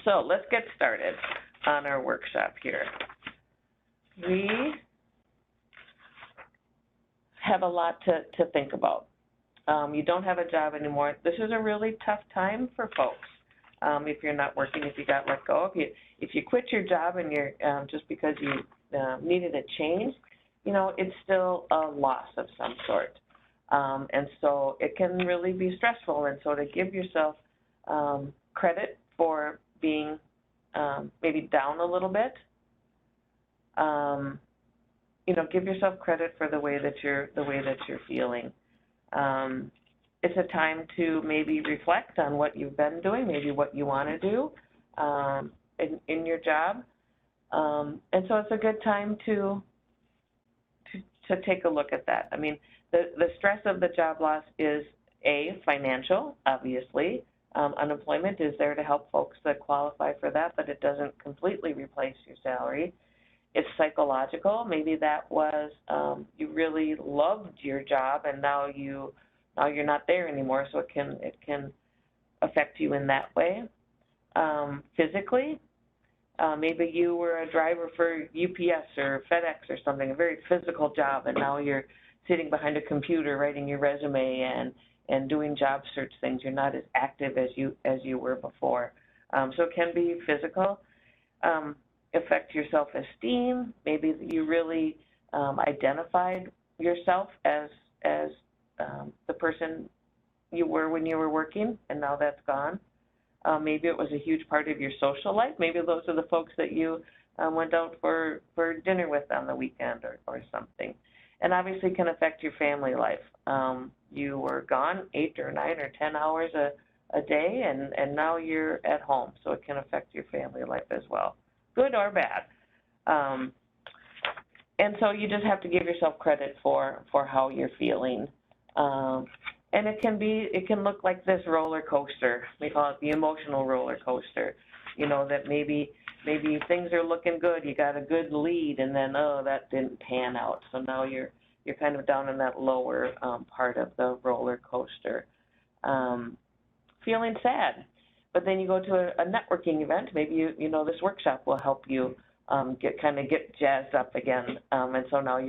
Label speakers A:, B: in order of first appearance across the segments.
A: So let's get started on our workshop here. We have a lot to think about. You don't have a job anymore. This is a really tough time for folks. If you're not working, if you got let go, if you quit your job and you're just because you needed a change, you know, it's still a loss of some sort. And so it can really be stressful. And so to give yourself credit for being maybe down a little bit, you know, give yourself credit for the way that you're feeling. It's a time to maybe reflect on what you've been doing, maybe what you want to do in your job, and so it's a good time to take a look at that. I mean, the stress of the job loss is financial, obviously. Unemployment is there to help folks that qualify for that, but it doesn't completely replace your salary. It's psychological. Maybe that was you really loved your job, and now you're not there anymore, so it can affect you in that way. Physically, maybe you were a driver for UPS or FedEx or something, a very physical job, and now you're sitting behind a computer writing your resume and doing job search things. You're not as active as you were before. So it can be physical. Affect your self-esteem. Maybe you really identified yourself as the person you were when you were working, and now that's gone. Maybe it was a huge part of your social life. Maybe those are the folks that you went out for dinner with on the weekend or something. And obviously can affect your family life. You were gone 8 or 9 or 10 hours a day, and now you're at home, so it can affect your family life as well, good or bad. And so you just have to give yourself credit for how you're feeling. And it can look like this roller coaster. We call it the emotional roller coaster. You know, that maybe things are looking good, you got a good lead, and then, oh, that didn't pan out. So now you're kind of down in that lower part of the roller coaster. Feeling sad. But then you go to a networking event, maybe you know this workshop will help you get jazzed up again. And so now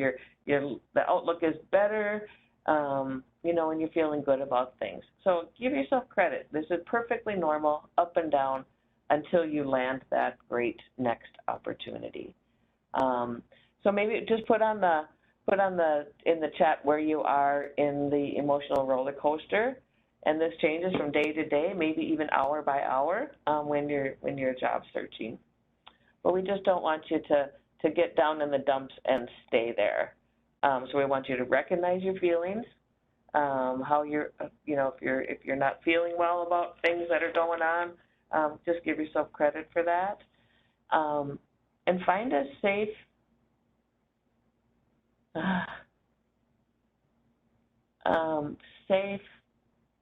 A: the outlook is better, you know, and you're feeling good about things. So give yourself credit. This is perfectly normal, up and down, until you land that great next opportunity. So maybe just put in the chat where you are in the emotional roller coaster, and this changes from day to day, maybe even hour by hour when you're job searching. But we just don't want you to get down in the dumps and stay there. So we want you to recognize your feelings, how you're, you know, if you're not feeling well about things that are going on. Just give yourself credit for that, and find a safe,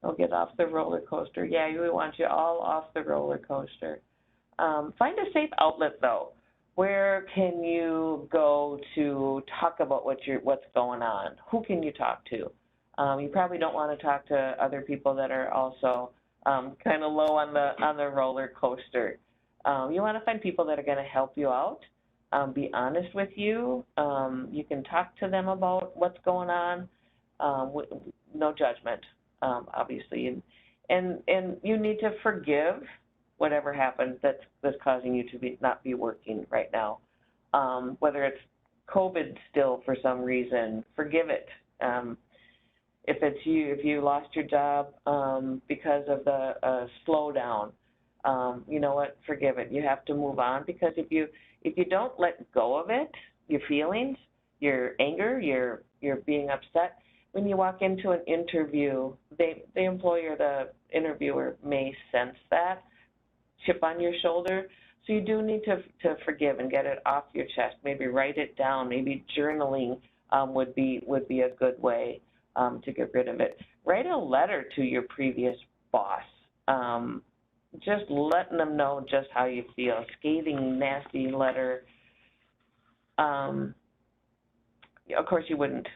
A: I'll get off the roller coaster. Yeah, we want you all off the roller coaster. Find a safe outlet, though. Where can you go to talk about what's going on? Who can you talk to? You probably don't want to talk to other people that are also kind of low on the roller coaster. You want to find people that are going to help you out, be honest with you. You can talk to them about what's going on, no judgment, obviously. And you need to forgive whatever happens that's causing you to not be working right now. Whether it's COVID still for some reason, forgive it. If you lost your job because of the slowdown, you know what? Forgive it. You have to move on, because if you don't let go of it, your feelings, your anger, your being upset, when you walk into an interview, the employer, the interviewer may sense that chip on your shoulder. So you do need to forgive and get it off your chest. Maybe write it down. Maybe journaling would be a good way to get rid of it. Write a letter to your previous boss, just letting them know just how you feel. Scathing, nasty letter. Of course, you wouldn't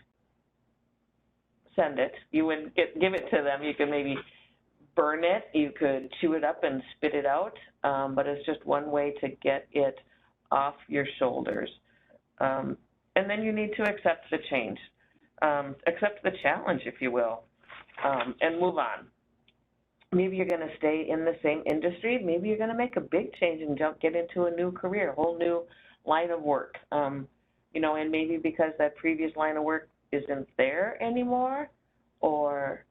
A: send it. You wouldn't give it to them. You could maybe burn it, you could chew it up and spit it out, but it's just one way to get it off your shoulders. And then you need to accept the change, accept the challenge, if you will, and move on. Maybe you're going to stay in the same industry. Maybe you're going to make a big change and get into a new career, a whole new line of work. You know, and maybe because that previous line of work isn't there anymore, or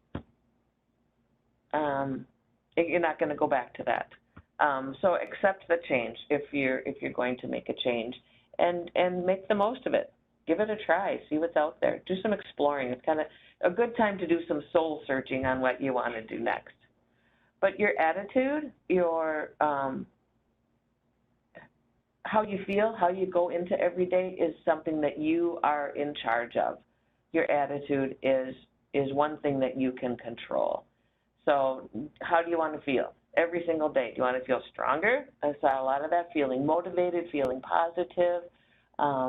A: you're not going to go back to that. So accept the change if you're going to make a change, and make the most of it. Give it a try. See what's out there. Do some exploring. It's kind of a good time to do some soul searching on what you want to do next. But your attitude, your how you feel, how you go into every day is something that you are in charge of. Your attitude is one thing that you can control. So how do you want to feel every single day? Do you want to feel stronger? I saw a lot of that, feeling motivated, feeling positive,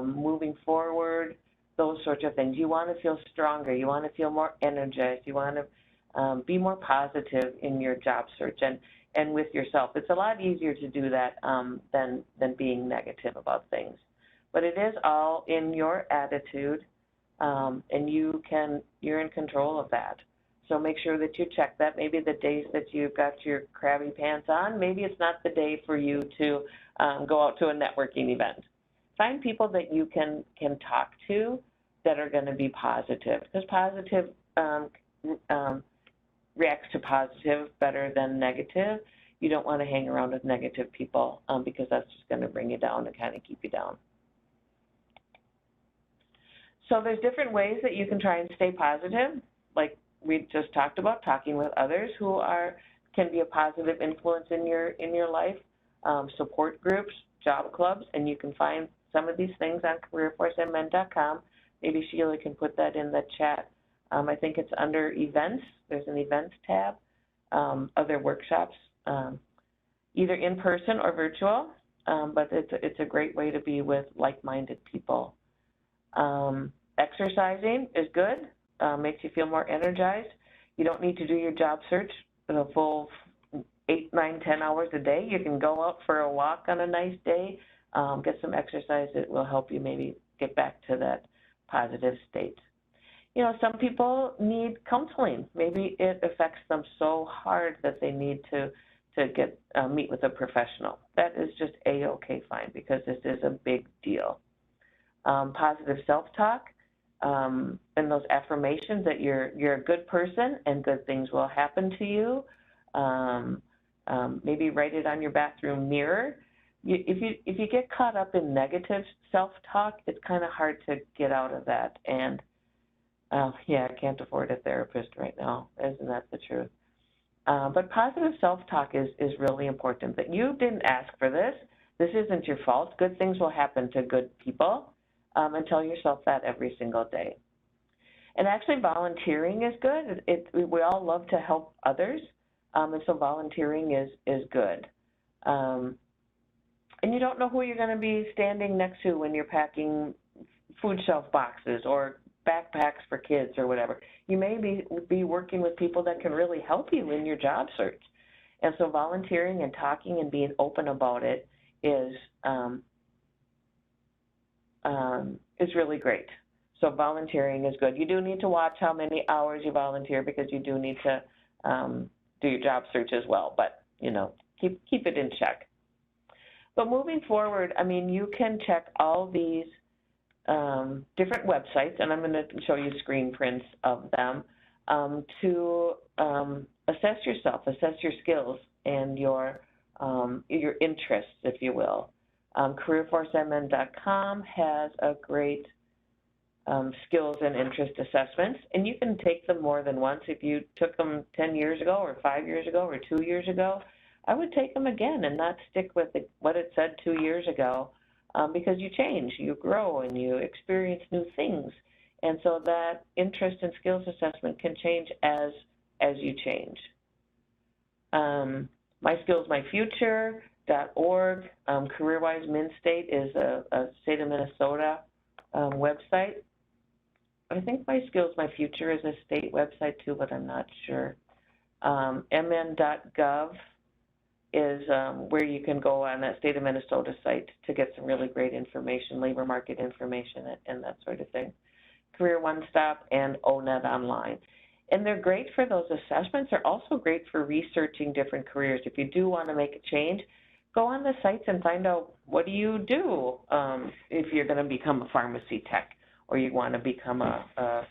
A: moving forward, those sorts of things. You want to feel stronger. You want to feel more energized. You want to be more positive in your job search and with yourself. It's a lot easier to do that than being negative about things. But it is all in your attitude, and you're in control of that. So make sure that you check that. Maybe the days that you've got your crabby pants on, maybe it's not the day for you to go out to a networking event. Find people that you can talk to that are going to be positive, because positive reacts to positive better than negative. You don't want to hang around with negative people because that's just going to bring you down and kind of keep you down. So there's different ways that you can try and stay positive, like we just talked about, talking with others who can be a positive influence in your life, support groups, job clubs, and you can find some of these things on careerforcemn.com. Maybe Sheila can put that in the chat. I think it's under events. There's an events tab, other workshops, either in person or virtual, but it's a great way to be with like-minded people. Exercising is good, makes you feel more energized. You don't need to do your job search the full 8, 9, 10 hours a day. You can go out for a walk on a nice day, get some exercise that will help you maybe get back to that positive state. You know, some people need counseling. Maybe it affects them so hard that they need to get meet with a professional. That is just a-okay fine, because this is a big deal. Positive self-talk and those affirmations that you're a good person and good things will happen to you. Maybe write it on your bathroom mirror. If you get caught up in negative self-talk, it's kind of hard to get out of that. And yeah, I can't afford a therapist right now. Isn't that the truth? But positive self-talk is really important. That you didn't ask for this. This isn't your fault. Good things will happen to good people. And tell yourself that every single day. And actually, volunteering is good. We all love to help others, and so volunteering is good. And you don't know who you're going to be standing next to when you're packing food shelf boxes or backpacks for kids or whatever. You may be working with people that can really help you in your job search. And so volunteering and talking and being open about it is really great. So volunteering is good. You do need to watch how many hours you volunteer, because you do need to do your job search as well. But, you know, keep it in check. But moving forward, I mean, you can check all these different websites, and I'm going to show you screen prints of them, to assess yourself, assess your skills and your interests, if you will. CareerForceMN.com has a great skills and interest assessments, and you can take them more than once. If you took them 10 years ago or 5 years ago or 2 years ago, I would take them again and not stick with what it said 2 years ago, because you change, you grow, and you experience new things. And so that interest and skills assessment can change as you change. My Skills, My Future.org, CareerWise MnState is a state of Minnesota website. I think My Skills, My Future is a state website too, but I'm not sure. mn.gov is where you can go on that state of Minnesota site to get some really great information, labor market information and that sort of thing. Career One Stop and ONET Online. And they're great for those assessments. They're also great for researching different careers. If you do want to make a change, go on the sites and find out what do you do if you're going to become a pharmacy tech or you want to become a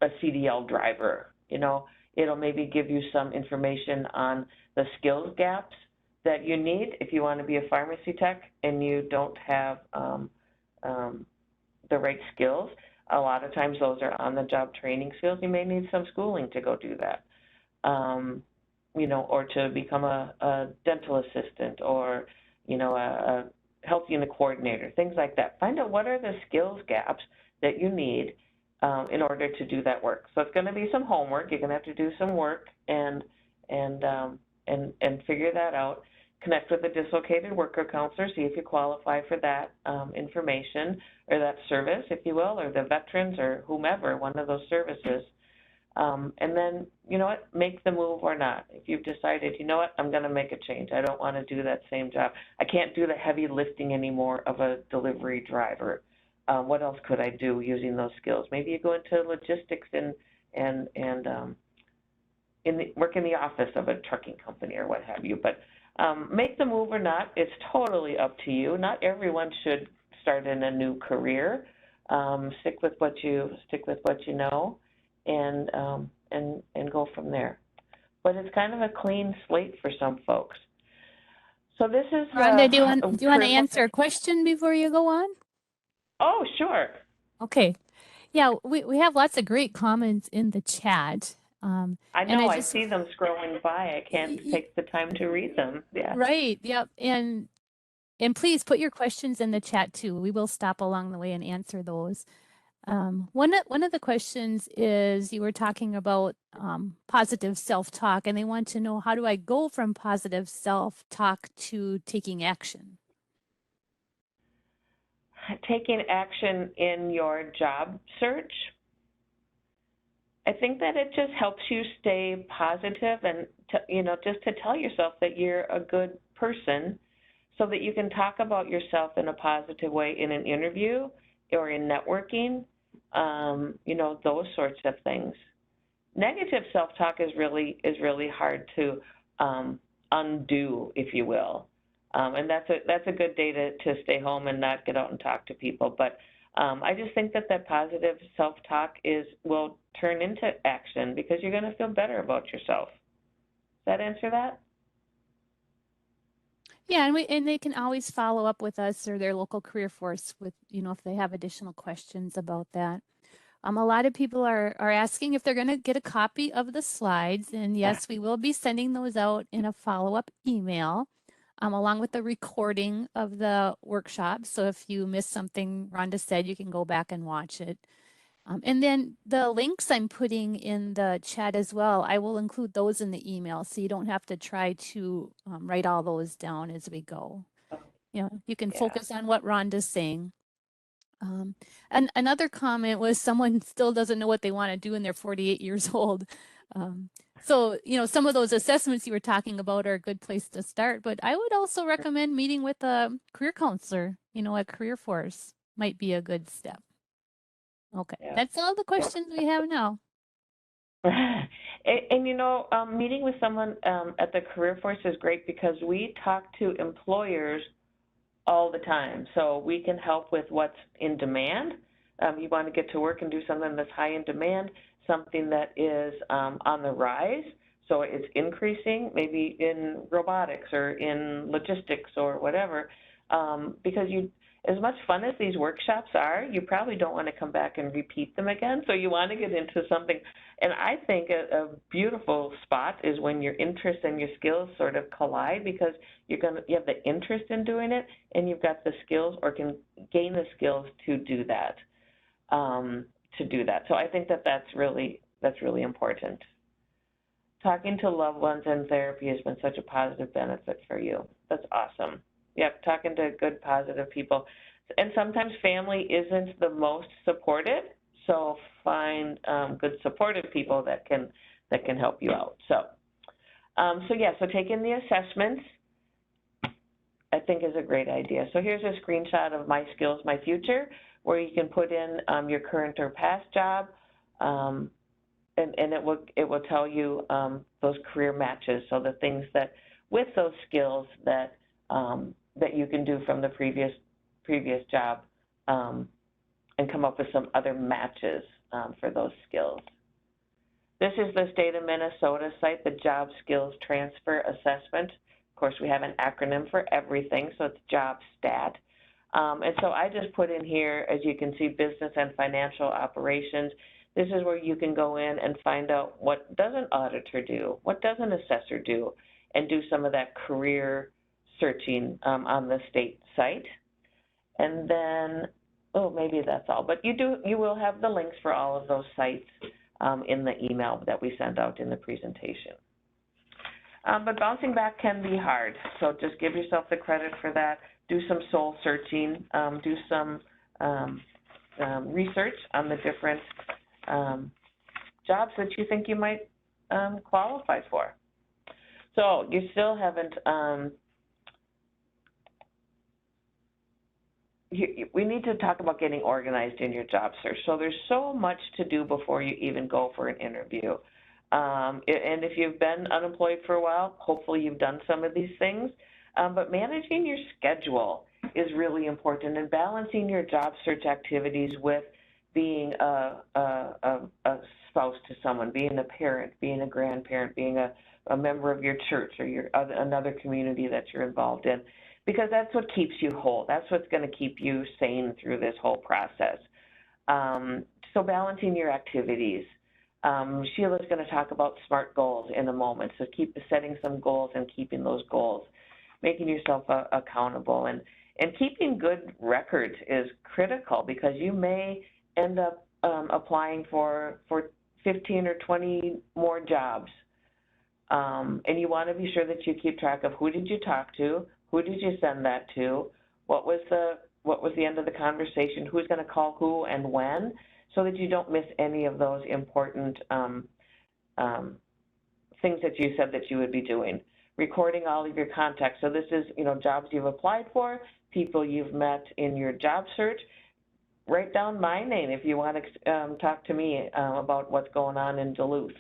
A: CDL driver. You know, it'll maybe give you some information on the skills gaps that you need if you want to be a pharmacy tech and you don't have the right skills. A lot of times those are on-the-job training skills. You may need some schooling to go do that, you know, or to become a dental assistant or, you know, a health unit coordinator, things like that. Find out what are the skills gaps that you need in order to do that work. So it's going to be some homework. You're going to have to do some work and figure that out. Connect with a dislocated worker counselor, see if you qualify for that information or that service, if you will, or the veterans or whomever, one of those services. And then, you know what, make the move or not. If you've decided, you know what, I'm going to make a change. I don't want to do that same job. I can't do the heavy lifting anymore of a delivery driver. What else could I do using those skills? Maybe you go into logistics and work in the office of a trucking company or what have you. But make the move or not, it's totally up to you. Not everyone should start in a new career. Stick with what you know, and go from there. But it's kind of a clean slate for some folks. So this is
B: Rhonda, do you want to answer a question before you go on?
A: Oh, sure.
B: Okay. Yeah, we have lots of great comments in the chat.
A: I know, I see them scrolling by. I can't take the time to read them. Yeah.
B: Right. Yep. And please put your questions in the chat too. We will stop along the way and answer those. One of the questions is, you were talking about positive self-talk, and they want to know, how do I go from positive self-talk to taking action?
A: Taking action in your job search. I think that it just helps you stay positive and, you know, just to tell yourself that you're a good person so that you can talk about yourself in a positive way in an interview or in networking, you know, those sorts of things. Negative self-talk is really hard to undo, if you will. And that's a good day to stay home and not get out and talk to people. But I just think that positive self-talk will turn into action because you're going to feel better about yourself. Does that answer that?
B: Yeah, and they can always follow up with us or their local career force with, you know, if they have additional questions about that. A lot of people are asking if they're going to get a copy of the slides, and yes, we will be sending those out in a follow-up email. Along with the recording of the workshop. So if you missed something Rhonda said, you can go back and watch it. And then the links I'm putting in the chat as well, I will include those in the email, so you don't have to try to write all those down as we go. You know, you can focus on what Rhonda's saying. And another comment was, someone still doesn't know what they want to do when they're 48 years old. So, you know, some of those assessments you were talking about are a good place to start, but I would also recommend meeting with a career counselor, you know, a career force might be a good step. Okay, that's all the questions we have now.
A: And you know, meeting with someone at the career force is great because we talk to employers all the time. So we can help with what's in demand. You want to get to work and do something that's high in demand, something that is on the rise, so it's increasing, maybe in robotics or in logistics or whatever, because as much fun as these workshops are, you probably don't want to come back and repeat them again, so you want to get into something. And I think a beautiful spot is when your interest and your skills sort of collide, because you have the interest in doing it, and you've got the skills or can gain the skills to do that. So I think that's really important. Talking to loved ones in therapy has been such a positive benefit for you. That's awesome. Yep, talking to good, positive people. And sometimes family isn't the most supportive, So find good supportive people that can help you out. So so taking the assessments, I think, is a great idea. So here's a screenshot of My Skills, My Future, where you can put in your current or past job, and it will tell you those career matches. So the things that with those skills that that you can do from the previous job, and come up with some other matches for those skills. This is the state of Minnesota site, the Job Skills Transfer Assessment. Of course, we have an acronym for everything, so it's JobStat. And so I just put in here, as you can see, business and financial operations. This is where you can go in and find out what does an auditor do, what does an assessor do, and do some of that career searching on the state site. And then, oh, maybe that's all. But you will have the links for all of those sites in the email that we send out in the presentation. But bouncing back can be hard, so just give yourself the credit for that. Do some soul searching, do some research on the different jobs that you think you might qualify for. So you still haven't, we need to talk about getting organized in your job search. So there's so much to do before you even go for an interview. And if you've been unemployed for a while, hopefully you've done some of these things. But managing your schedule is really important, and balancing your job search activities with being a spouse to someone, being a parent, being a grandparent, being a member of your church or another community that you're involved in, because that's what keeps you whole. That's what's going to keep you sane through this whole process. So balancing your activities. Sheila's going to talk about SMART goals in a moment. So keep setting some goals and keeping those goals, making yourself accountable. And keeping good records is critical, because you may end up applying for 15 or 20 more jobs. And you want to be sure that you keep track of who did you talk to, who did you send that to, what was the end of the conversation, who's going to call who and when, so that you don't miss any of those important things that you said that you would be doing. Recording all of your contacts. So this is, jobs you've applied for, people you've met in your job search. Write down my name if you want to talk to me about what's going on in Duluth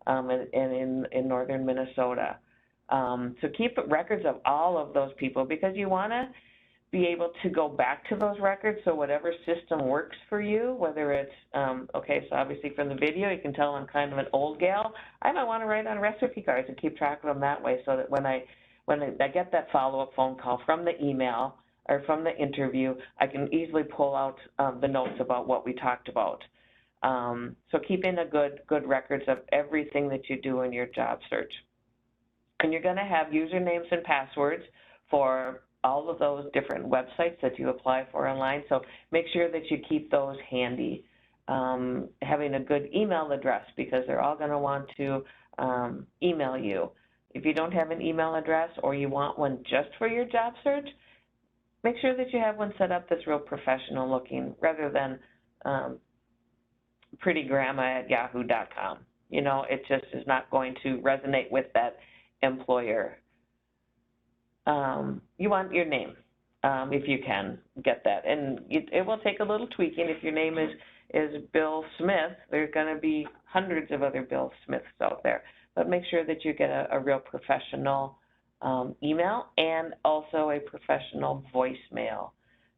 A: and in northern Minnesota. So keep records of all of those people, because you want to be able to go back to those records. So whatever system works for you, whether it's, okay, so obviously from the video, you can tell I'm kind of an old gal. I might want to write on recipe cards and keep track of them that way, so that when I get that follow-up phone call from the email or from the interview, I can easily pull out the notes about what we talked about. So keeping a good records of everything that you do in your job search. And you're going to have usernames and passwords for all of those different websites that you apply for online. So make sure that you keep those handy. Having a good email address, because they're all going to want to email you. If you don't have an email address, or you want one just for your job search, make sure that you have one set up that's real professional looking, rather than prettygrandma@yahoo.com. It just is not going to resonate with that employer. You want your name, if you can get that, and it will take a little tweaking. If your name is Bill Smith, there's going to be hundreds of other Bill Smiths out there, but make sure that you get a real professional email, and also a professional voicemail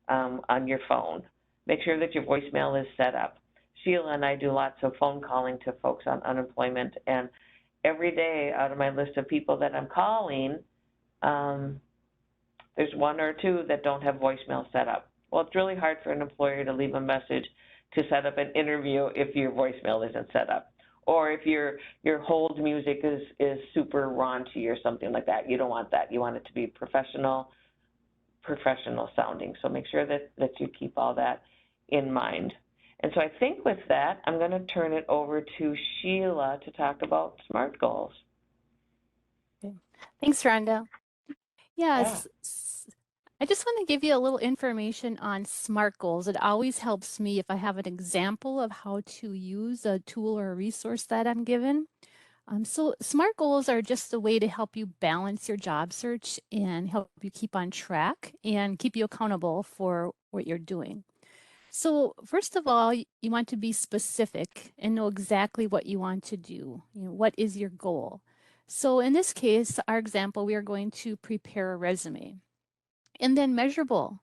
A: on your phone. Make sure that your voicemail is set up. Sheila and I do lots of phone calling to folks on unemployment, and every day out of my list of people that I'm calling, there's one or two that don't have voicemail set up. Well, it's really hard for an employer to leave a message to set up an interview if your voicemail isn't set up, or if your hold music is super raunchy or something like that. You don't want that. You want it to be professional sounding. So make sure that you keep all that in mind. And so I think with that, I'm going to turn it over to Sheila to talk about SMART goals.
B: Okay. Thanks, Rhonda. Yes. I just want to give you a little information on SMART goals. It always helps me if I have an example of how to use a tool or a resource that I'm given. So SMART goals are just a way to help you balance your job search and help you keep on track and keep you accountable for what you're doing. So first of all, you want to be specific and know exactly what you want to do. What is your goal? So in this case, our example, we are going to prepare a resume. And then measurable.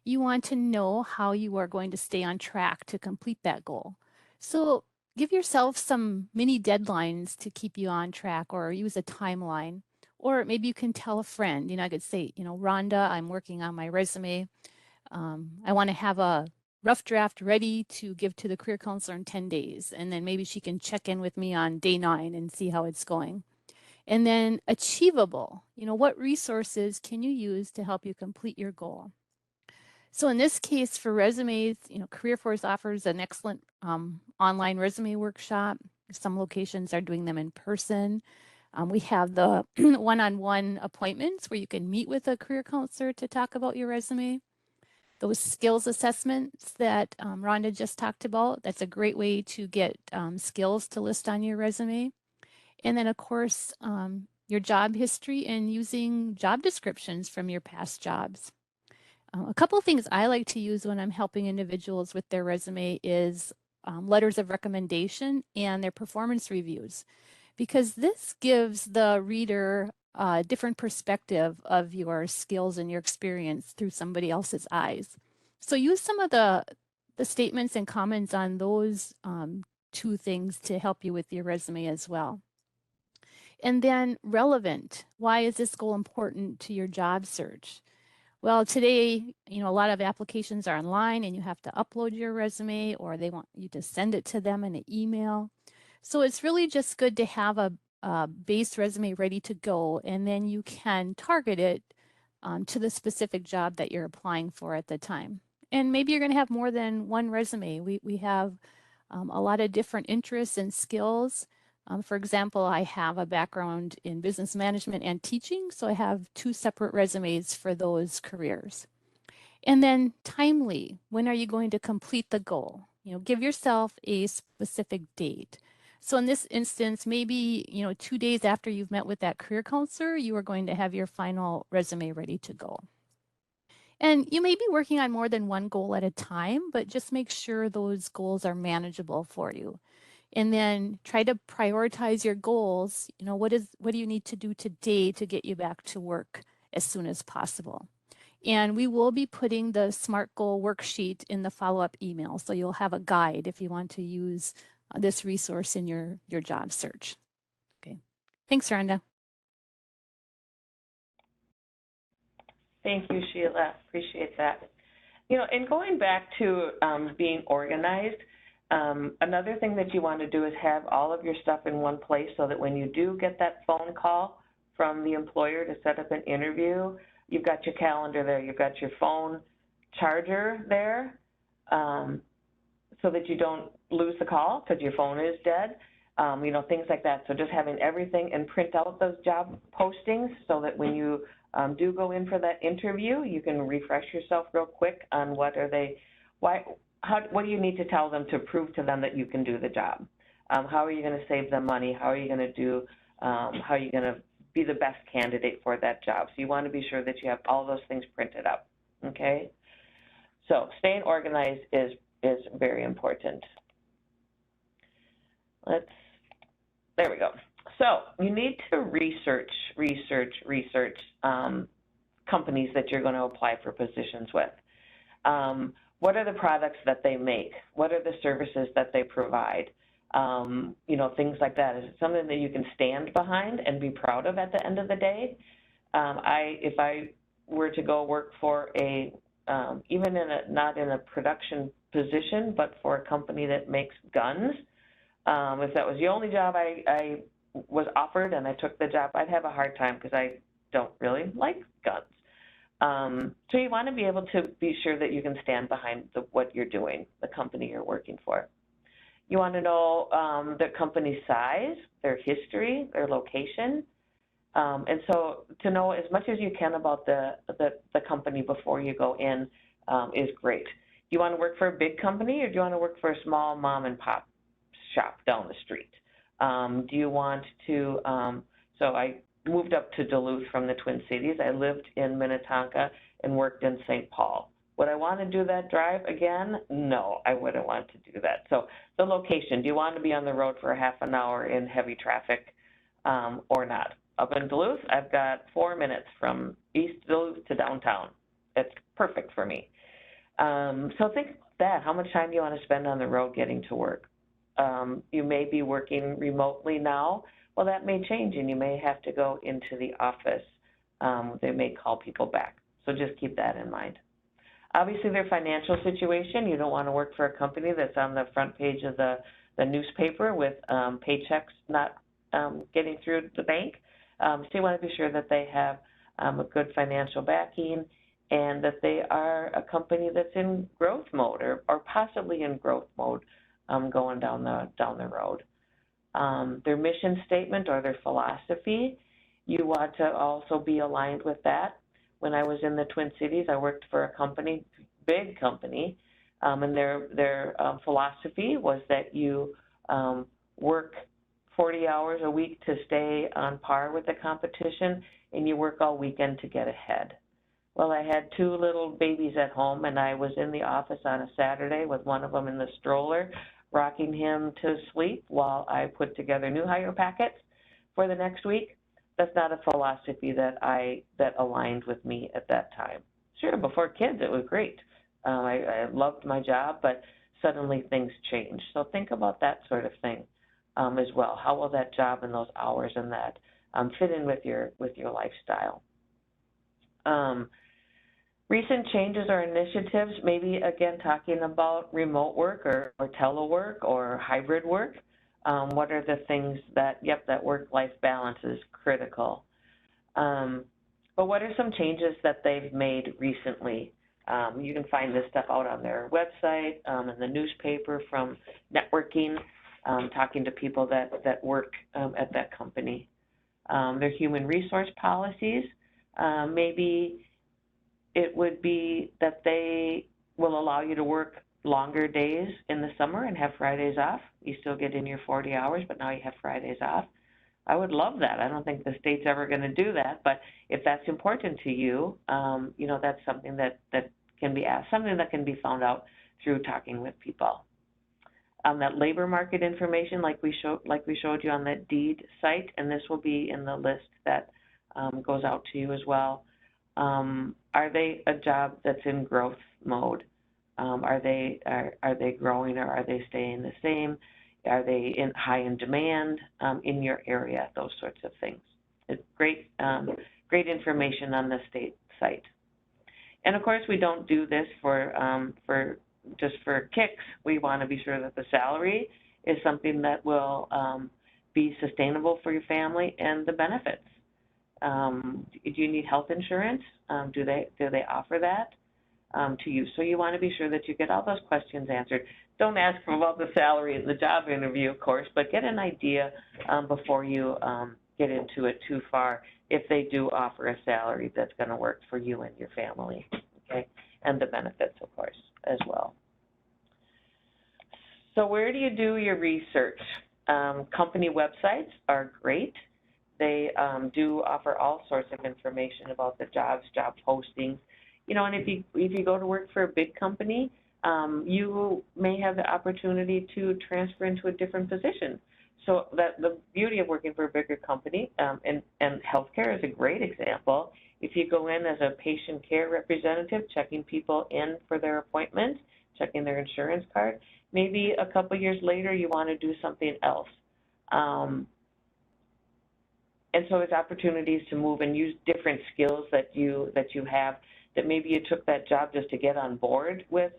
B: You want to know how you are going to stay on track to complete that goal. So give yourself some mini deadlines to keep you on track, or use a timeline. Or maybe you can tell a friend, I could say, Rhonda, I'm working on my resume. I want to have a rough draft ready to give to the career counselor in 10 days. And then maybe she can check in with me on day 9 and see how it's going. And then achievable, what resources can you use to help you complete your goal? So in this case for resumes, CareerForce offers an excellent online resume workshop. Some locations are doing them in person. We have the one-on-one appointments where you can meet with a career counselor to talk about your resume. Those skills assessments that Rhonda just talked about, that's a great way to get skills to list on your resume. And then, of course, your job history and using job descriptions from your past jobs. A couple of things I like to use when I'm helping individuals with their resume is letters of recommendation and their performance reviews, because this gives the reader a different perspective of your skills and your experience through somebody else's eyes. So use some of the statements and comments on those two things to help you with your resume as well. And then relevant. Why is this goal important to your job search? Well, today, a lot of applications are online and you have to upload your resume, or they want you to send it to them in an email. So it's really just good to have a base resume ready to go, and then you can target it to the specific job that you're applying for at the time. And maybe you're going to have more than one resume. We have a lot of different interests and skills. For example, I have a background in business management and teaching, so I have 2 separate resumes for those careers. And then timely, when are you going to complete the goal? Give yourself a specific date. So in this instance, maybe, 2 days after you've met with that career counselor, you are going to have your final resume ready to go. And you may be working on more than one goal at a time, but just make sure those goals are manageable for you. And then try to prioritize your goals. What do you need to do today to get you back to work as soon as possible? And we will be putting the SMART goal worksheet in the follow-up email. So you'll have a guide if you want to use this resource in your job search. Okay. Thanks, Rhonda.
A: Thank you, Sheila. Appreciate that. And going back to being organized, another thing that you want to do is have all of your stuff in one place so that when you do get that phone call from the employer to set up an interview, you've got your calendar there, you've got your phone charger there, so that you don't lose the call because your phone is dead, things like that. So just having everything, and print out those job postings so that when you do go in for that interview, you can refresh yourself real quick on what do you need to tell them to prove to them that you can do the job? How are you going to save them money? How are you going to how are you going to be the best candidate for that job? So you want to be sure that you have all those things printed up, okay? So staying organized is very important. There we go. So you need to research companies that you're going to apply for positions with. What are the products that they make? What are the services that they provide? Things like that. Is it something that you can stand behind and be proud of at the end of the day? If I were to go work for even not in a production position, but for a company that makes guns, if that was the only job I was offered and I took the job, I'd have a hard time because I don't really like guns. So you want to be able to be sure that you can stand behind what you're doing, the company you're working for. You want to know the company's size, their history, their location, And so to know as much as you can about the company before you go in is great. Do you want to work for a big company, or do you want to work for a small mom and pop shop down the street? Do you want to, so I moved up to Duluth from the Twin Cities. I lived in Minnetonka and worked in St. Paul. Would I want to do that drive again? No, I wouldn't want to do that. So the location, do you want to be on the road for a half an hour in heavy traffic or not? Up in Duluth, I've got 4 minutes from East Duluth to downtown. It's perfect for me. So think about that. How much time do you want to spend on the road getting to work? You may be working remotely now. Well, that may change, and you may have to go into the office. They may call people back. So just keep that in mind. Obviously, their financial situation, you don't want to work for a company that's on the front page of the newspaper with paychecks not getting through the bank. So you want to be sure that they have a good financial backing and that they are a company that's in growth mode or possibly in growth mode going down the road. Their mission statement or their philosophy, you want to also be aligned with that. When I was in the Twin Cities, I worked for a company, big company, and their philosophy was that you work 40 hours a week to stay on par with the competition, and you work all weekend to get ahead. Well, I had 2 little babies at home, and I was in the office on a Saturday with one of them in the stroller, rocking him to sleep while I put together new hire packets for the next week. That's not a philosophy that aligned with me at that time. Sure, before kids, it was great. I loved my job, but suddenly things changed. So think about that sort of thing as well. How will that job and those hours and that fit in with your lifestyle? Recent changes or initiatives, maybe again talking about remote work or telework or hybrid work. What are the things that, that work-life balance is critical. But what are some changes that they've made recently? You can find this stuff out on their website, in the newspaper, from networking, talking to people that work at that company. Their human resource policies, maybe it would be that they will allow you to work longer days in the summer and have Fridays off. You still get in your 40 hours, but now you have Fridays off. I would love that. I don't think the state's ever going to do that, but if that's important to you, you know, that's something that can be asked, something that can be found out through talking with people. That labor market information, like we showed you on that deed site, and this will be in the list that goes out to you as well. Are they a job that's in growth mode? Are they growing, or are they staying the same? Are they high in demand in your area? Those sorts of things. It's great information on the state site. And of course, we don't do this just for kicks. We want to be sure that the salary is something that will be sustainable for your family, and the benefits. Do you need health insurance? Do they offer that to you? So you want to be sure that you get all those questions answered. Don't ask about the salary in the job interview, of course, but get an idea before you get into it too far, if they do offer a salary that's going to work for you and your family, okay? And the benefits, of course, as well. So where do you do your research? Company websites are great. They do offer all sorts of information about the jobs, job postings. You know, and if you go to work for a big company, you may have the opportunity to transfer into a different position. So that the beauty of working for a bigger company, and healthcare is a great example. If you go in as a patient care representative, checking people in for their appointments, checking their insurance card, maybe a couple years later you want to do something else. And so there's opportunities to move and use different skills that you have, that maybe you took that job just to get on board with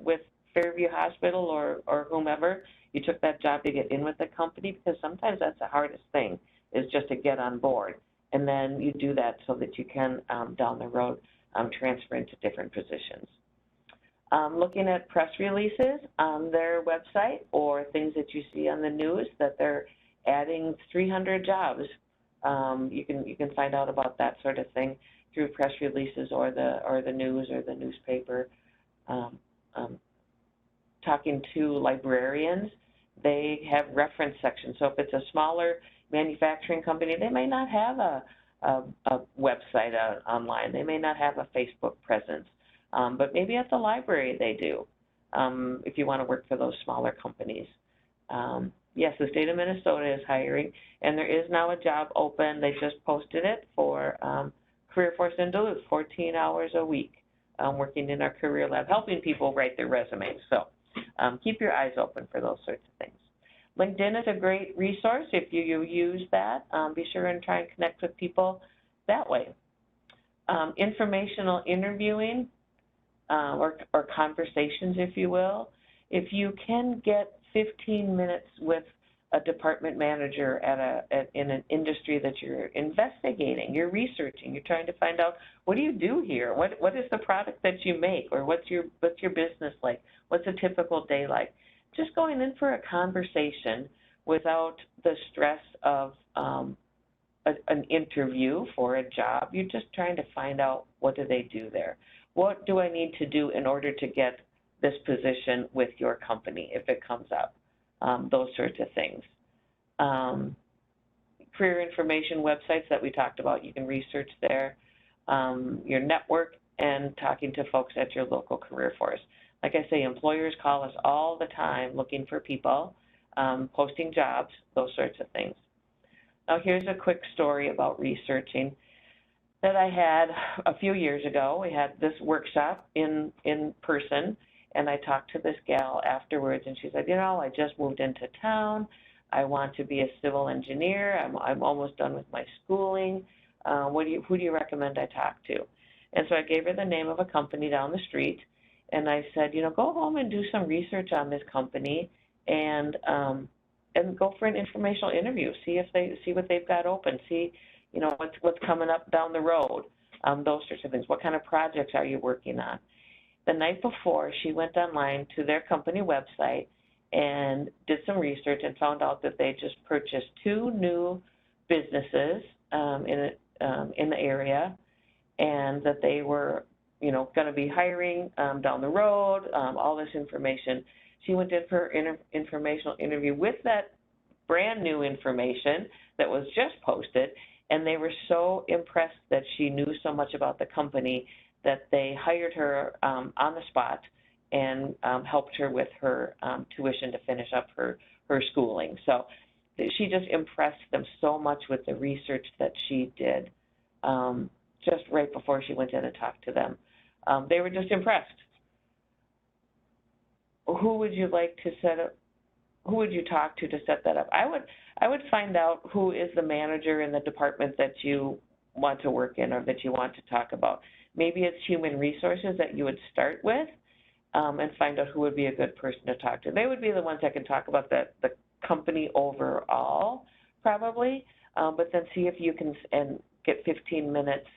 A: with Fairview Hospital or whomever. You took that job to get in with the company, because sometimes that's the hardest thing, is just to get on board. And then you do that so that you can, down the road, transfer into different positions. Looking at press releases on their website, or things that you see on the news, that they're adding 300 jobs You can find out about that sort of thing through press releases or the news or the newspaper. Um, um, Talking to librarians, they have reference sections. So if it's a smaller manufacturing company, they may not have a website online. They may not have a Facebook presence, but maybe at the library they do, if you want to work for those smaller companies. Yes, the state of Minnesota is hiring, and there is now a job open. They just posted it for Career Force in Duluth, 14 hours a week, working in our career lab, helping people write their resumes. So keep your eyes open for those sorts of things. LinkedIn is a great resource. If you use that, be sure and try and connect with people that way. Informational interviewing or conversations, if you will. If you can get 15 minutes with a department manager in an industry that you're investigating, you're researching, you're trying to find out, what do you do here? What is the product that you make, or what's your business like? What's a typical day like? Just going in for a conversation without the stress of an interview for a job. You're just trying to find out, what do they do there? What do I need to do in order to get this position with your company if it comes up? Those sorts of things. Career information websites that we talked about, you can research there. Your network and talking to folks at your local career force. Like I say, employers call us all the time looking for people, posting jobs, those sorts of things. Now here's a quick story about researching that I had a few years ago. We had this workshop in person, and I talked to this gal afterwards, and she said, I just moved into town. I want to be a civil engineer. I'm almost done with my schooling. Who do you recommend I talk to? And so I gave her the name of a company down the street, and I said, go home and do some research on this company, and go for an informational interview. See what they've got open. See, what's coming up down the road. Those sorts of things. What kind of projects are you working on? The night before, she went online to their company website and did some research and found out that they just purchased 2 new businesses in the area, and that they were, going to be hiring down the road. All this information. She went in for an informational interview with that brand new information that was just posted, and they were so impressed that she knew so much about the company that they hired her on the spot and helped her with her tuition to finish up her schooling. So she just impressed them so much with the research that she did just right before she went in and talked to them. They were just impressed. Who would you like to set up? Who would you talk to set that up? I would find out who is the manager in the department that you want to work in or that you want to talk about. Maybe it's human resources that you would start with, and find out who would be a good person to talk to. They would be the ones that can talk about the company overall, probably, but then see if you can get 15 minutes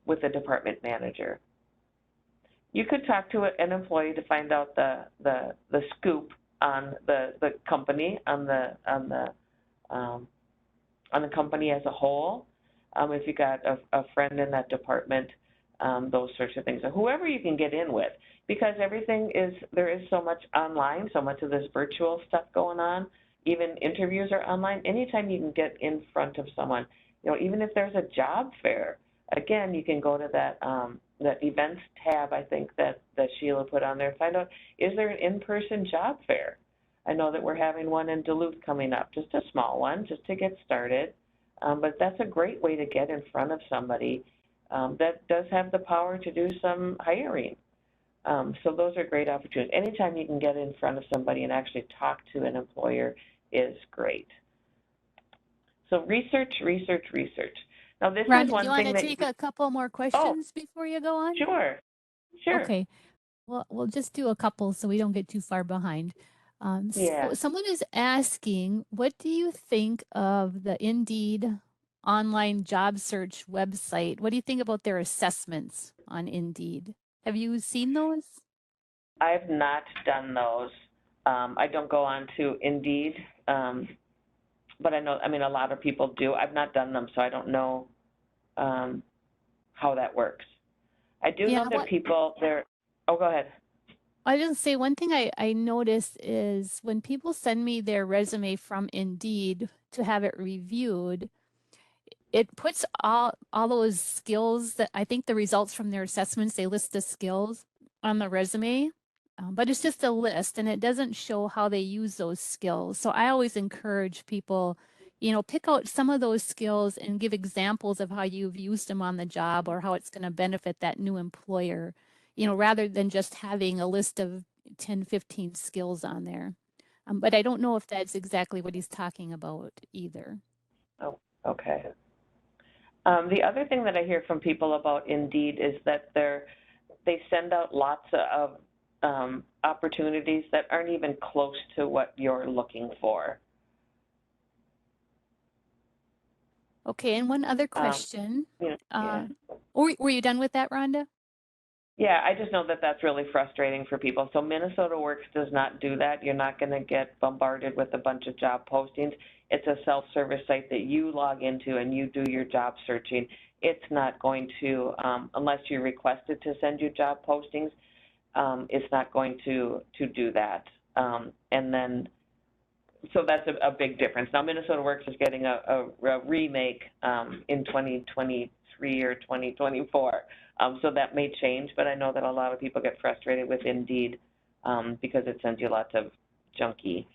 A: with the department manager. You could talk to an employee to find out the scoop on the company, on the company as a whole. If you got a friend in that department, those sorts of things. And whoever you can get in with, because there is so much online, so much of this virtual stuff going on. Even interviews are online. Anytime you can get in front of someone, even if there's a job fair, again, you can go to that events tab, I think, that Sheila put on there, and find out, is there an in-person job fair? I know that we're having one in Duluth coming up, just a small one, just to get started. But that's a great way to get in front of somebody that does have the power to do some hiring. So those are great opportunities. Anytime you can get in front of somebody and actually talk to an employer is great. So research, research, research. Now this
B: Rhonda,
A: is one
B: do you
A: thing
B: want to
A: that
B: take a couple more questions before you go on?
A: Sure.
B: Okay. Well, we'll just do a couple so we don't get too far behind. So someone is asking, what do you think of the Indeed online job search website? What do you think about their assessments on Indeed? Have you seen those?
A: I've not done those. I don't go on to Indeed but I know, I mean, a lot of people do. I've not done them, so I don't know how that works. I do
B: Yeah,
A: know that people, oh, go ahead.
B: I just say one thing I notice is when people send me their resume from Indeed to have it reviewed, it puts all those skills that I think the results from their assessments, they list the skills on the resume, but it's just a list and it doesn't show how they use those skills. So I always encourage people, pick out some of those skills and give examples of how you've used them on the job or how it's going to benefit that new employer, rather than just having a list of 10, 15 skills on there. But I don't know if that's exactly what he's talking about either.
A: Oh, okay. The other thing that I hear from people about Indeed is that they send out lots of opportunities that aren't even close to what you're looking for.
B: Okay, and one other question.
A: Yeah.
B: Were you done with that, Rhonda?
A: Yeah, I just know that that's really frustrating for people. So Minnesota Works does not do that. You're not going to get bombarded with a bunch of job postings. It's a self-service site that you log into and you do your job searching. It's not going to, unless you requested to send you job postings, it's not going to do that. And then, so that's a big difference. Now Minnesota Works is getting a remake in 2023 or 2024. So that may change, but I know that a lot of people get frustrated with Indeed because it sends you lots of junky,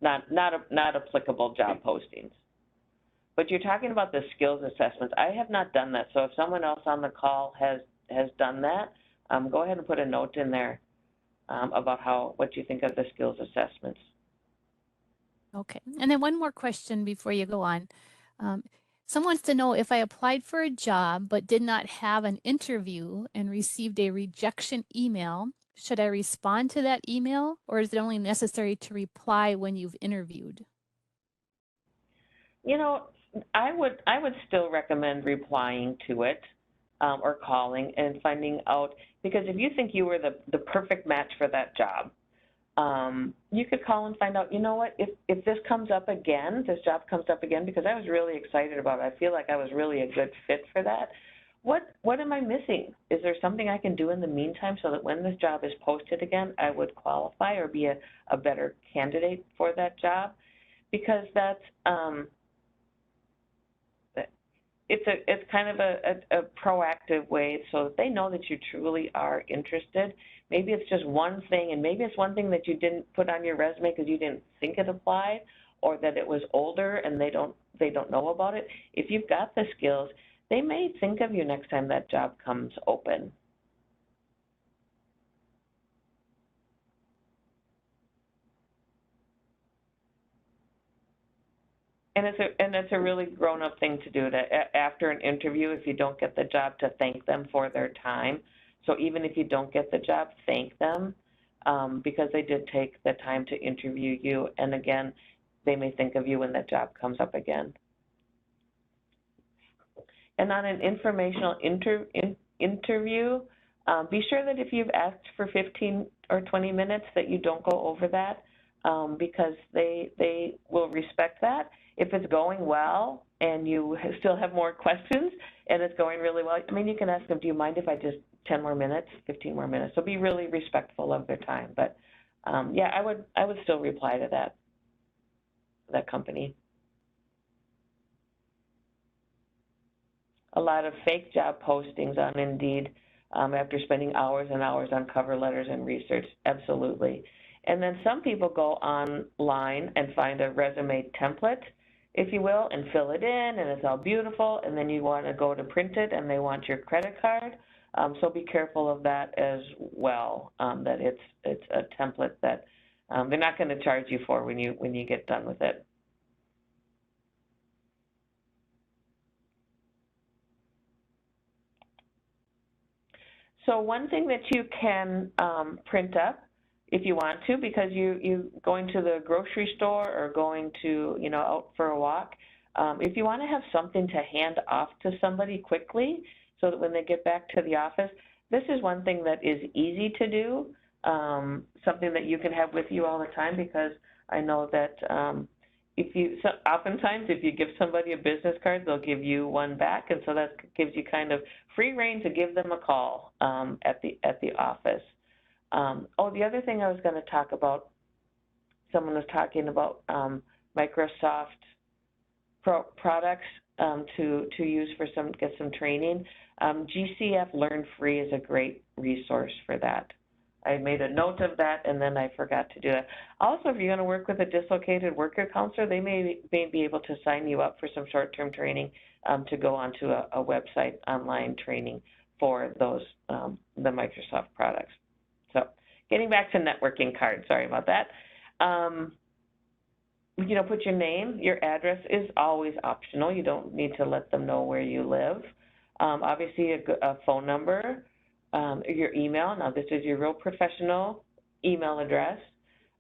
A: not applicable job postings. But you're talking about the skills assessments. I have not done that. So if someone else on the call has done that, go ahead and put a note in there about what you think of the skills assessments.
B: Okay, and then one more question before you go on. Someone wants to know if I applied for a job but did not have an interview and received a rejection email, should I respond to that email or is it only necessary to reply when you've interviewed?
A: You know, I would still recommend replying to it or calling and finding out, because if you think you were the perfect match for that job, you could call and find out, you know what, if this comes up again, this job comes up again, because I was really excited about it, I feel like I was really a good fit for that, what am I missing? Is there something I can do in the meantime so that when this job is posted again, I would qualify or be a better candidate for that job? Because that's, it's kind of a proactive way so that they know that you truly are interested. Maybe it's just one thing, and maybe it's one thing that you didn't put on your resume because you didn't think it applied, or that it was older and they don't know about it. If you've got the skills, they may think of you next time that job comes open. And it's a really grown-up thing to do, that after an interview, if you don't get the job, to thank them for their time. So even if you don't get the job, thank them because they did take the time to interview you. And again, they may think of you when that job comes up again. And on an informational interview, be sure that if you've asked for 15 or 20 minutes that you don't go over that because they will respect that. If it's going well and you still have more questions and it's going really well, I mean, you can ask them, do you mind if I just 10 more minutes, 15 more minutes? So be really respectful of their time. But yeah, I would still reply to that company. A lot of fake job postings on Indeed after spending hours and hours on cover letters and research, absolutely. And then some people go online and find a resume template, if you will, and fill it in, and it's all beautiful, and then you want to go to print it, and they want your credit card. So be careful of that as well, that it's a template that they're not going to charge you for when you get done with it. So one thing that you can print up if you want to, because you going to the grocery store or going to, out for a walk, if you want to have something to hand off to somebody quickly so that when they get back to the office, this is one thing that is easy to do, something that you can have with you all the time, because I know that oftentimes if you give somebody a business card, they'll give you one back, and so that gives you kind of free rein to give them a call at the office. The other thing I was going to talk about, someone was talking about Microsoft products to use for get some training. GCF Learn Free is a great resource for that. I made a note of that, and then I forgot to do it. Also, if you're going to work with a dislocated worker counselor, they may be able to sign you up for some short-term training to go onto a website online training for those the Microsoft products. So, getting back to networking cards. Sorry about that. Put your name. Your address is always optional. You don't need to let them know where you live. Obviously, a phone number. Your email. Now, this is your real professional email address.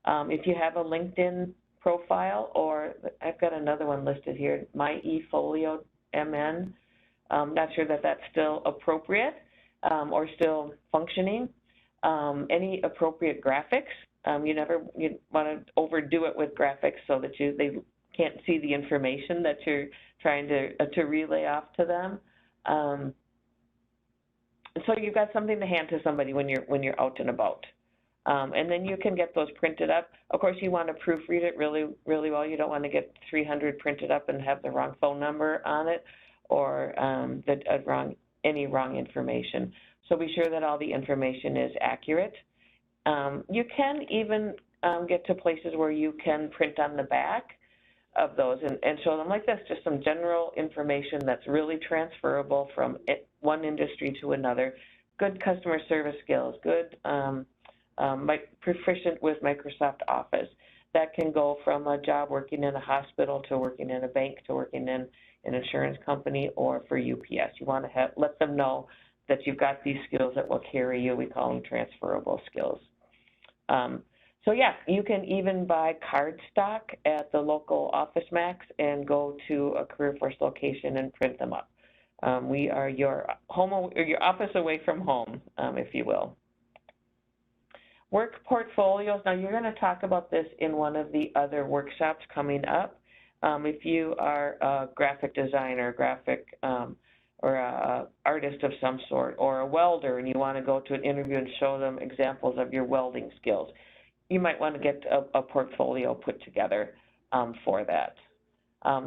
A: If you have a LinkedIn profile, or I've got another one listed here, MyEfolio.mn. Not sure that that's still appropriate or still functioning. Any appropriate graphics. You want to overdo it with graphics so that they can't see the information that you're trying to relay off to them. So you've got something to hand to somebody when you're out and about, and then you can get those printed up. Of course, you want to proofread it really, really well. You don't want to get 300 printed up and have the wrong phone number on it, or any wrong information. So be sure that all the information is accurate. You can even get to places where you can print on the back of those and show them like this, just some general information that's really transferable from one industry to another. Good customer service skills, good proficient with Microsoft Office. That can go from a job working in a hospital to working in a bank to working in an insurance company or for UPS. You want to let them know that you've got these skills that will carry you. We call them transferable skills. So yeah, you can even buy card stock at the local Office Max and go to a Career Force location and print them up. We are your office away from home, if you will. Work portfolios. Now you're going to talk about this in one of the other workshops coming up. If you are a graphic designer, or a artist of some sort, or a welder, and you want to go to an interview and show them examples of your welding skills, you might want to get a portfolio put together for that.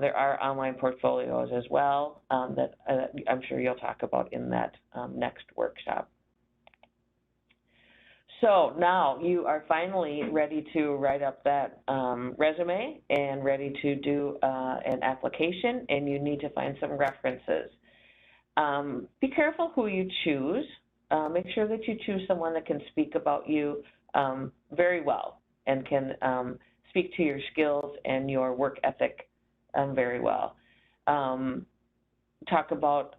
A: There are online portfolios as well that I'm sure you'll talk about in that next workshop. So now you are finally ready to write up that resume and ready to do an application, and you need to find some references. Be careful who you choose. Make sure that you choose someone that can speak about you very well and can speak to your skills and your work ethic very well. Talk about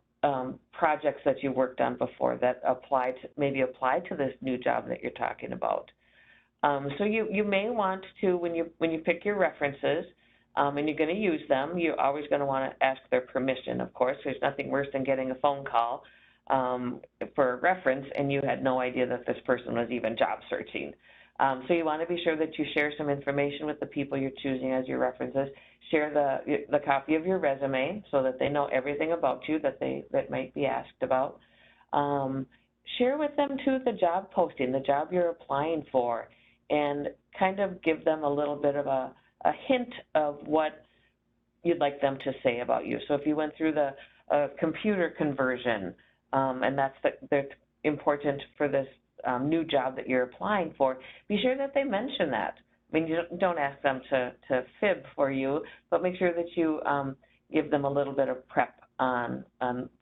A: projects that you worked on before that maybe apply to this new job that you're talking about. So you may want to, when you pick your references, and you're going to use them, you're always going to want to ask their permission, of course. There's nothing worse than getting a phone call for a reference and you had no idea that this person was even job searching. So you want to be sure that you share some information with the people you're choosing as your references. Share the copy of your resume so that they know everything about you that might be asked about. Share with them, too, the job posting, the job you're applying for, and kind of give them a little bit of a hint of what you'd like them to say about you. So if you went through the computer conversion, and that's important for this new job that you're applying for, be sure that they mention that. I mean, you don't ask them to fib for you, but make sure that you give them a little bit of prep on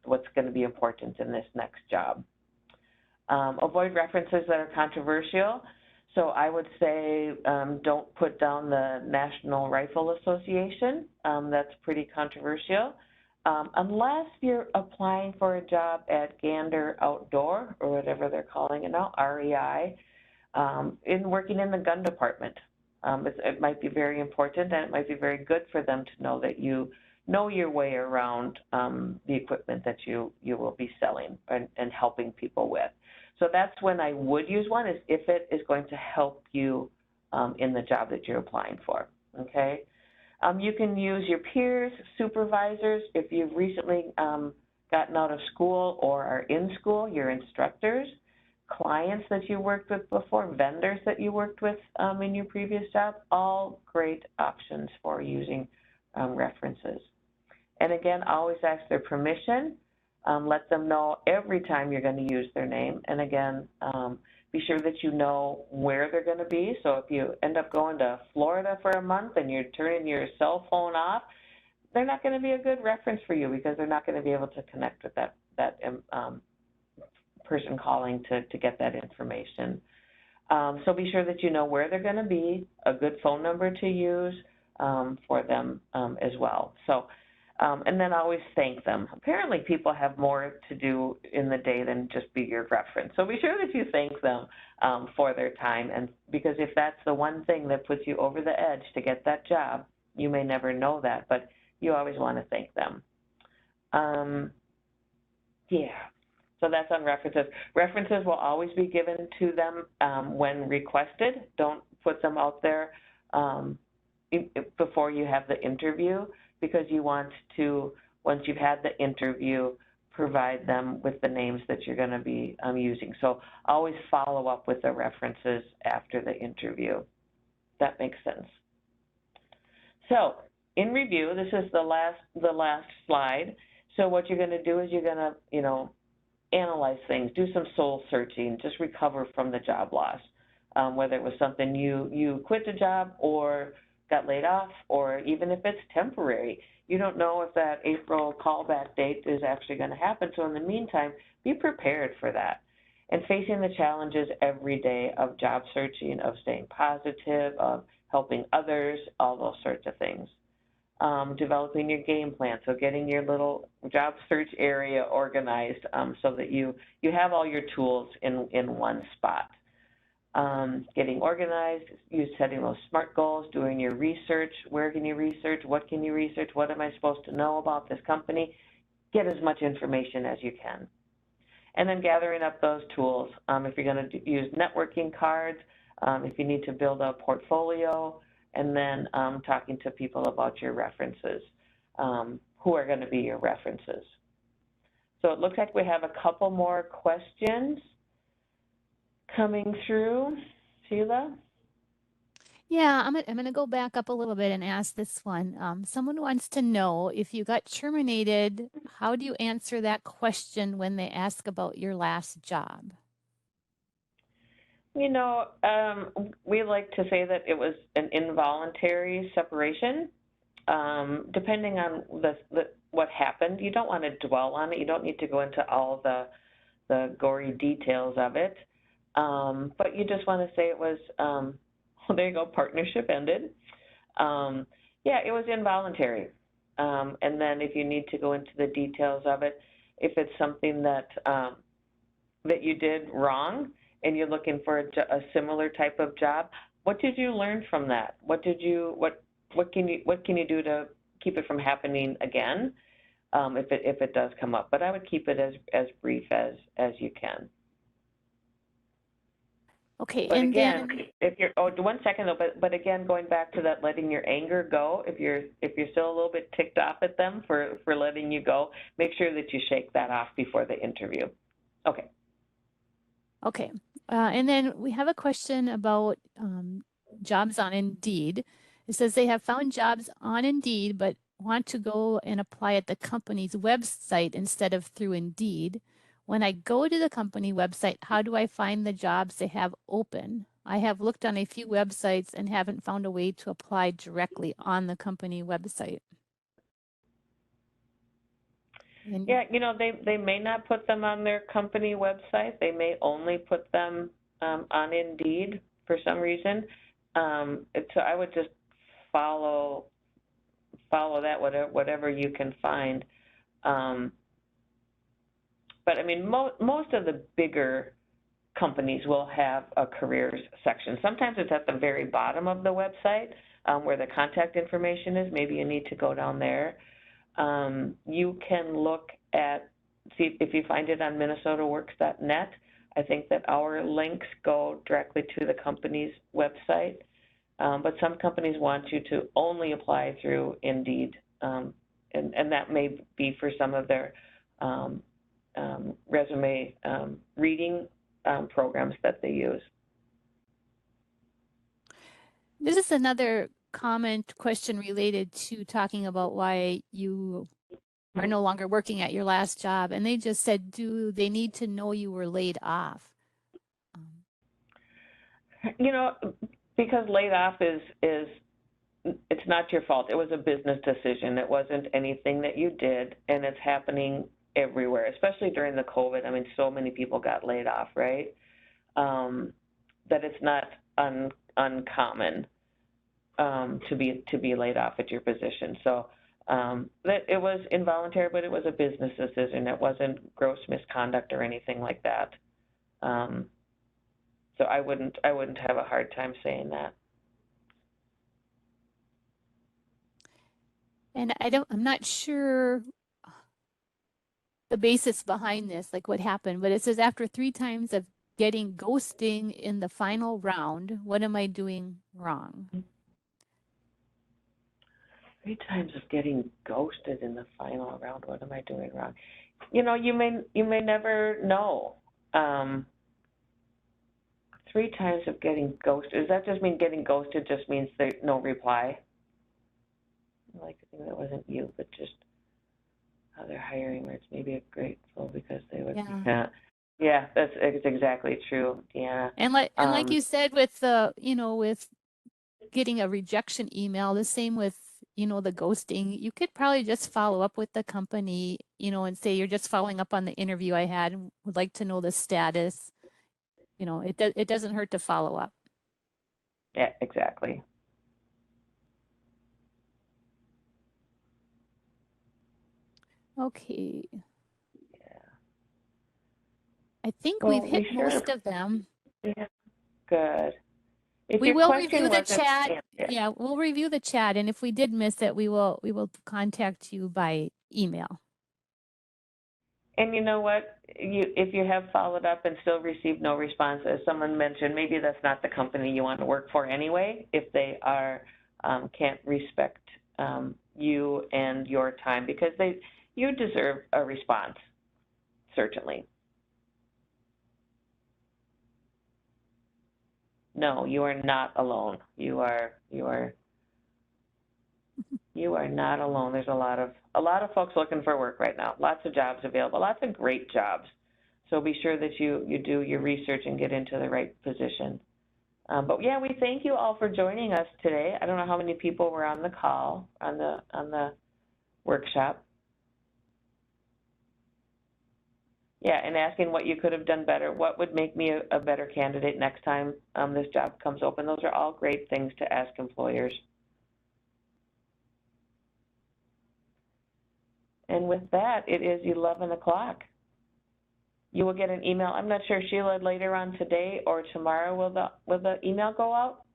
A: what's going to be important in this next job. Avoid references that are controversial. So I would say don't put down the National Rifle Association. That's pretty controversial. Unless you're applying for a job at Gander Outdoor, or whatever they're calling it now, REI, in working in the gun department. It might be very important, and it might be very good for them to know that you know your way around the equipment that you will be selling and helping people with. So that's when I would use one, is if it is going to help you in the job that you're applying for, okay? You can use your peers, supervisors, if you've recently gotten out of school or are in school, your instructors, clients that you worked with before, vendors that you worked with in your previous job, all great options for using references. And again, always ask their permission. Let them know every time you're going to use their name. And again, be sure that you know where they're going to be. So if you end up going to Florida for a month and you're turning your cell phone off, they're not going to be a good reference for you because they're not going to be able to connect with that person calling to get that information. So be sure that you know where they're going to be, a good phone number to use for them as well. So, and then always thank them. Apparently people have more to do in the day than just be your reference. So be sure that you thank them for their time, and because if that's the one thing that puts you over the edge to get that job, you may never know that, but you always want to thank them. Yeah. So that's on references. References will always be given to them when requested. Don't put them out there before you have the interview, because you want to, once you've had the interview, provide them with the names that you're going to be using. So always follow up with the references after the interview. That makes sense. So in review, this is the last slide. So what you're going to do is you're going to, analyze things, do some soul searching, just recover from the job loss. Whether it was something you quit the job or got laid off, or even if it's temporary. You don't know if that April callback date is actually going to happen. So in the meantime, be prepared for that. And facing the challenges every day of job searching, of staying positive, of helping others, all those sorts of things. Developing your game plan, so getting your little job search area organized so that you have all your tools in one spot. Getting organized, you setting those SMART goals, doing your research. Where can you research? What can you research? What am I supposed to know about this company? Get as much information as you can. And then gathering up those tools. If you're going to use networking cards, if you need to build a portfolio, and then talking to people about your references, who are going to be your references. So it looks like we have a couple more questions coming through. Sheila?
B: Yeah, I'm going to go back up a little bit and ask this one. Someone wants to know, if you got terminated, how do you answer that question when they ask about your last job?
A: We like to say that it was an involuntary separation. Depending on what happened, you don't want to dwell on it. You don't need to go into all the gory details of it. But you just want to say it was, well, there you go, partnership ended. Yeah, it was involuntary. And then if you need to go into the details of it, if it's something that you did wrong, and you're looking for a similar type of job, what did you learn from that? What can you do to keep it from happening again, if it does come up? But I would keep it as brief as you can.
B: Okay,
A: but
B: and
A: again,
B: then
A: if you're 1 second though, but again, going back to that, letting your anger go. If you're still a little bit ticked off at them for letting you go, make sure that you shake that off before the interview. Okay.
B: Okay, and then we have a question about jobs on Indeed. It says they have found jobs on Indeed, but want to go and apply at the company's website instead of through Indeed. When I go to the company website, how do I find the jobs they have open? I have looked on a few websites and haven't found a way to apply directly on the company website. And
A: Yeah, they may not put them on their company website. They may only put them on Indeed for some reason. So I would just follow that, whatever you can find. But I mean, most of the bigger companies will have a careers section. Sometimes it's at the very bottom of the website where the contact information is. Maybe you need to go down there. You can look at, see if you find it on minnesotaworks.net. I think that our links go directly to the company's website. But some companies want you to only apply through Indeed, and that may be for some of their resume reading programs that they use.
B: This is another comment question related to talking about why you are no longer working at your last job. And they just said, do they need to know you were laid off?
A: You know, because laid off is it's not your fault. It was a business decision. It wasn't anything that you did, and it's happening everywhere, especially during the COVID. I mean, so many people got laid off, right? That it's not uncommon to be laid off at your position. So that it was involuntary, but it was a business decision. It wasn't gross misconduct or anything like that. So I wouldn't have a hard time saying that.
B: And I'm not sure the basis behind this, like what happened, but it says after 3 times of getting ghosting in the final round, what am I doing wrong?
A: 3 times of getting ghosted in the final round, what am I doing wrong? You know, you may never know. 3 times of getting ghosted, does that just mean getting ghosted just means there's no reply? I like to think that wasn't you, but just how they're hiring, where it's maybe grateful because they would. Yeah, that's exactly true. Yeah.
B: And like you said, with with getting a rejection email, the same with the ghosting. You could probably just follow up with the company, and say you're just following up on the interview I had and would like to know the status. It doesn't hurt to follow up.
A: Yeah, exactly.
B: Okay.
A: Yeah.
B: I think we've hit most of them.
A: Yeah. Good. If
B: we will review the chat. Yeah, we'll review the chat, and if we did miss it, we will contact you by email.
A: And you know what? If you have followed up and still received no response, as someone mentioned, maybe that's not the company you want to work for anyway. If they can't respect you and your time, because you deserve a response, certainly. No, you are not alone. You are not alone. There's a lot of folks looking for work right now. Lots of jobs available, lots of great jobs. So be sure that you do your research and get into the right position. But yeah, we thank you all for joining us today. I don't know how many people were on the call, on the workshop. Yeah, and asking what you could have done better, what would make me a better candidate next time this job comes open. Those are all great things to ask employers. And with that, it is 11 o'clock. You will get an email. I'm not sure, Sheila, later on today or tomorrow will the email go out?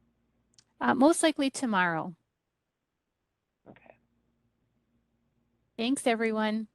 B: Most likely tomorrow.
A: Okay.
B: Thanks, everyone.